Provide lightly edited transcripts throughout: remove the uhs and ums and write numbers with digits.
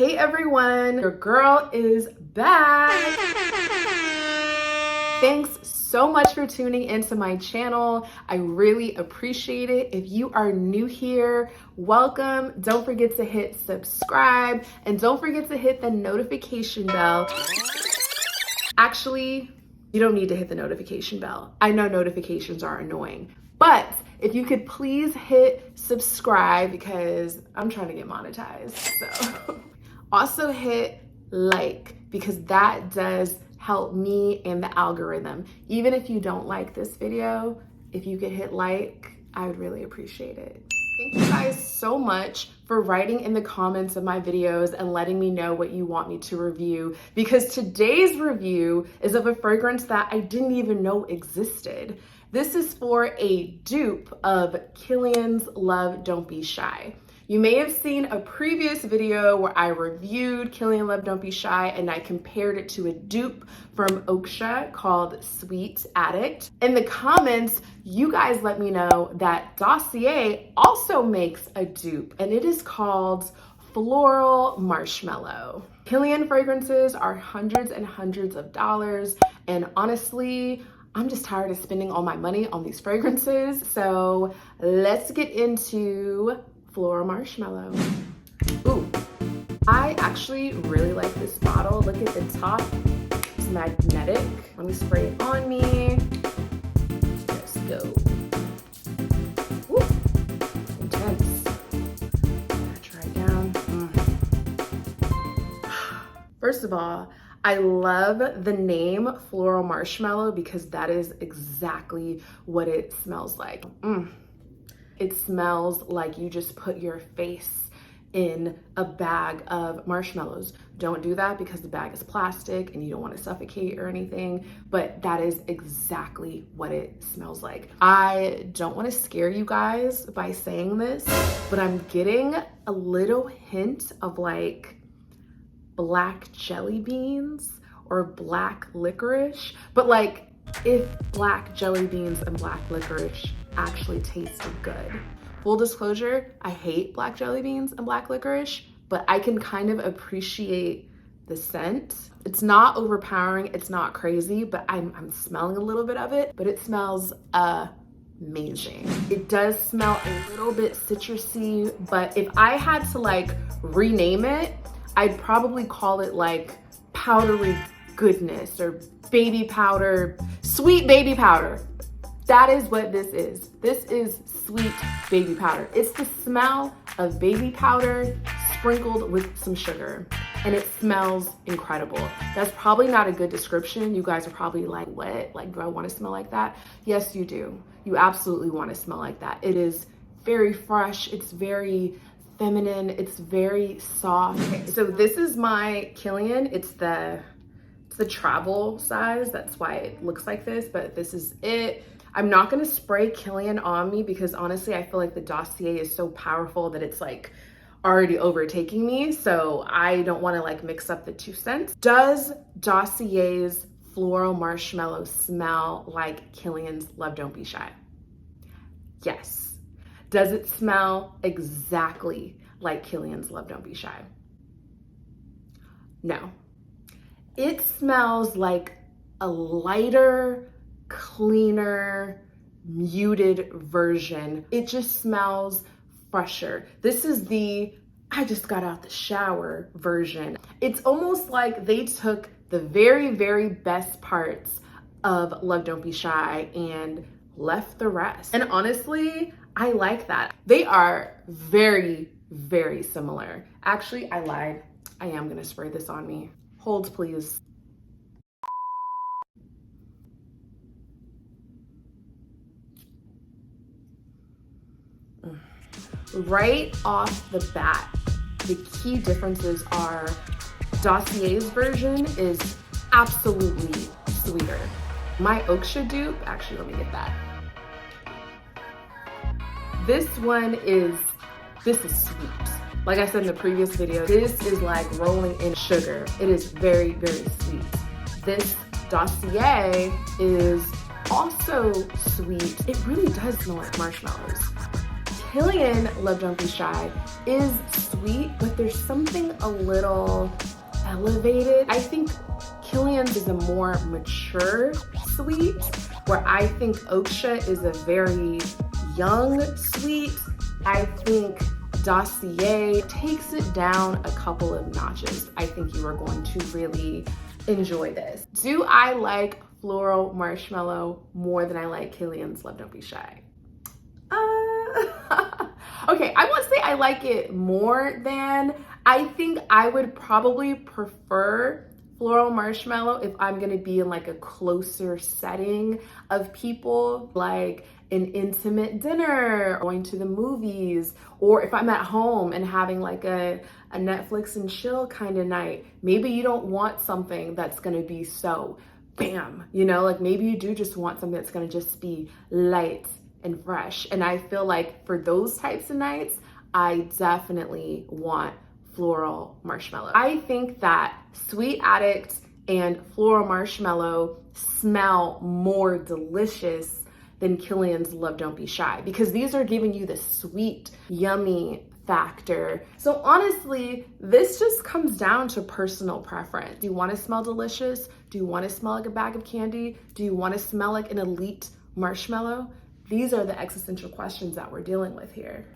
Hey everyone, your girl is back. Thanks so much for tuning into my channel. I really appreciate it. If you are new here, welcome. Don't forget to hit subscribe and don't forget to hit the notification bell. Actually, you don't need to hit the notification bell. I know notifications are annoying, but if you could please hit subscribe because I'm trying to get monetized. So also hit like because that does help me and the algorithm. Even if you don't like this video, if you could hit like, I would really appreciate it. Thank you guys so much for writing in the comments of my videos and letting me know what you want me to review, because today's review is of a fragrance that I didn't even know existed. This is for a dupe of Kilian's Love Don't Be Shy. You may have seen a previous video where I reviewed Kilian Love Don't Be Shy and I compared it to a dupe from Oakcha called Sweet Addict. In the comments, you guys let me know that Dossier also makes a dupe and it is called Floral Marshmallow. Kilian fragrances are hundreds and hundreds of dollars, and honestly, I'm just tired of spending all my money on these fragrances. So let's get into Floral Marshmallow. Ooh, I actually really like this bottle. Look at the top, it's magnetic. Let me spray it on me. Let's go. Ooh, intense. Try it down. First of all, I love the name Floral Marshmallow because that is exactly what it smells like. It smells like you just put your face in a bag of marshmallows. Don't do that because the bag is plastic and you don't want to suffocate or anything, but that is exactly what it smells like. I don't want to scare you guys by saying this, but I'm getting a little hint of like black jelly beans or black licorice, but like if black jelly beans and black licorice actually tasted good. Full disclosure, I hate black jelly beans and black licorice, but I can kind of appreciate the scent. It's not overpowering, it's not crazy, but I'm smelling a little bit of it, but it smells amazing. It does smell a little bit citrusy, but if I had to like rename it, I'd probably call it like powdery goodness or baby powder, sweet baby powder. That is what this is. This is sweet baby powder. It's the smell of baby powder sprinkled with some sugar, and it smells incredible. That's probably not a good description. You guys are probably like, what? Like, do I want to smell like that? Yes, you do. You absolutely want to smell like that. It is very fresh. It's very feminine. It's very soft. Okay, so this is my Kilian. It's the travel size. That's why it looks like this, but this is it. I'm not gonna spray Kilian on me because honestly, I feel like the Dossier is so powerful that it's like already overtaking me. So I don't wanna like mix up the two scents. Does Dossier's Floral Marshmallow smell like Kilian's Love Don't Be Shy? Yes. Does it smell exactly like Kilian's Love Don't Be Shy? No. It smells like a lighter, cleaner, muted version. It just smells fresher. This is the I just got out the shower version. It's almost like they took the very, very best parts of Love Don't Be Shy and left the rest. And honestly, I like that. They are very, very similar. Actually, I lied. I am gonna spray this on me. Hold, please. Right off the bat, the key differences are Dossier's version is absolutely sweeter. My Oakcha dupe, actually, let me get that. This is sweet. Like I said in the previous video, this is like rolling in sugar. It is very, very sweet. This Dossier is also sweet. It really does smell like marshmallows. Kilian Love Don't Be Shy is sweet, but there's something a little elevated. I think Kilian's is a more mature sweet, where I think Oakcha is a very young sweet. I think Dossier takes it down a couple of notches. I think you are going to really enjoy this. Do I like Floral Marshmallow more than I like Kilian's Love Don't Be Shy? Okay, I won't say I like it more than. I think I would probably prefer Floral Marshmallow if I'm gonna be in like a closer setting of people, like an intimate dinner, going to the movies, or if I'm at home and having like a Netflix and chill kind of night. Maybe you don't want something that's gonna be so bam, you know, like maybe you do just want something that's gonna just be light and fresh. And I feel like for those types of nights, I definitely want Floral Marshmallow. I think that Sweet Addict and Floral Marshmallow smell more delicious than Kilian's Love Don't Be Shy, because these are giving you the sweet, yummy factor. So honestly, this just comes down to personal preference. Do you want to smell delicious? Do you want to smell like a bag of candy? Do you want to smell like an elite marshmallow? These are the existential questions that we're dealing with here.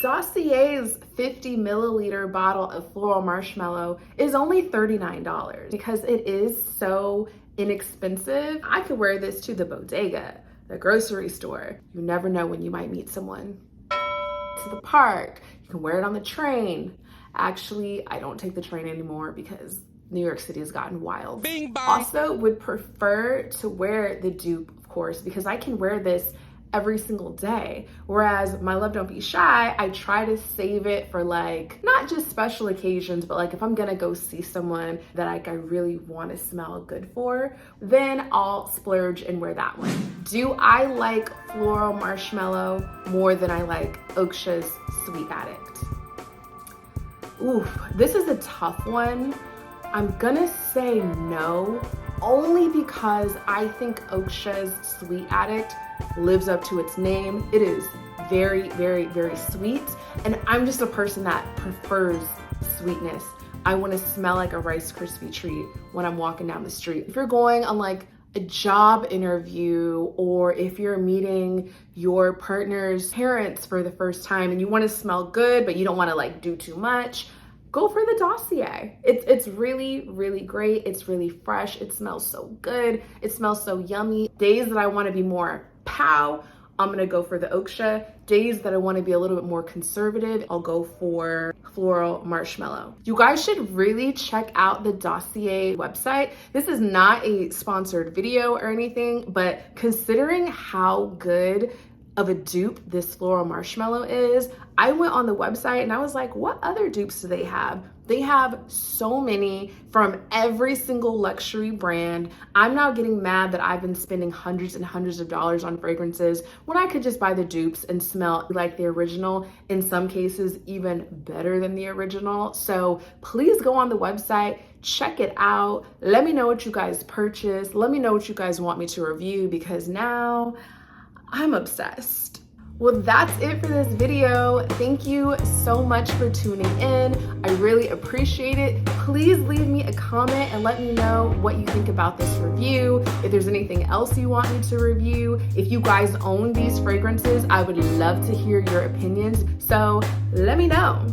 Dossier's 50 milliliter bottle of Floral Marshmallow is only $39 because it is so inexpensive. I could wear this to the bodega, the grocery store. You never know when you might meet someone. To the park, you can wear it on the train. Actually, I don't take the train anymore because New York City has gotten wild. Bing bong. Also would prefer to wear the dupe, of course, because I can wear this every single day. Whereas my Love Don't Be Shy, I try to save it for like, not just special occasions, but like if I'm gonna go see someone that like I really wanna smell good for, then I'll splurge and wear that one. Do I like Floral Marshmallow more than I like Oakcha's Sweet Addict? Oof, this is a tough one. I'm gonna say no, only because I think Oakcha's Sweet Addict lives up to its name. It is very, very, very sweet. And I'm just a person that prefers sweetness. I want to smell like a Rice Krispie treat when I'm walking down the street. If you're going on like a job interview, or if you're meeting your partner's parents for the first time and you want to smell good, but you don't want to like do too much, go for the Dossier. It's really, really great. It's really fresh. It smells so good. It smells so yummy. Days that I want to be more pow, I'm gonna go for the Oakcha. Days that I want to be a little bit more conservative, I'll go for Floral Marshmallow. You guys should really check out the Dossier website. This is not a sponsored video or anything, but considering how good of a dupe this Floral Marshmallow is, I went on the website and I was like, what other dupes do they have? They have so many from every single luxury brand. I'm now getting mad that I've been spending hundreds and hundreds of dollars on fragrances when I could just buy the dupes and smell like the original, in some cases even better than the original. So please go on the website, check it out. Let me know what you guys purchased. Let me know what you guys want me to review, because now I'm obsessed. Well, that's it for this video. Thank you so much for tuning in. I really appreciate it. Please leave me a comment and let me know what you think about this review. If there's anything else you want me to review. If you guys own these fragrances, I would love to hear your opinions. So let me know.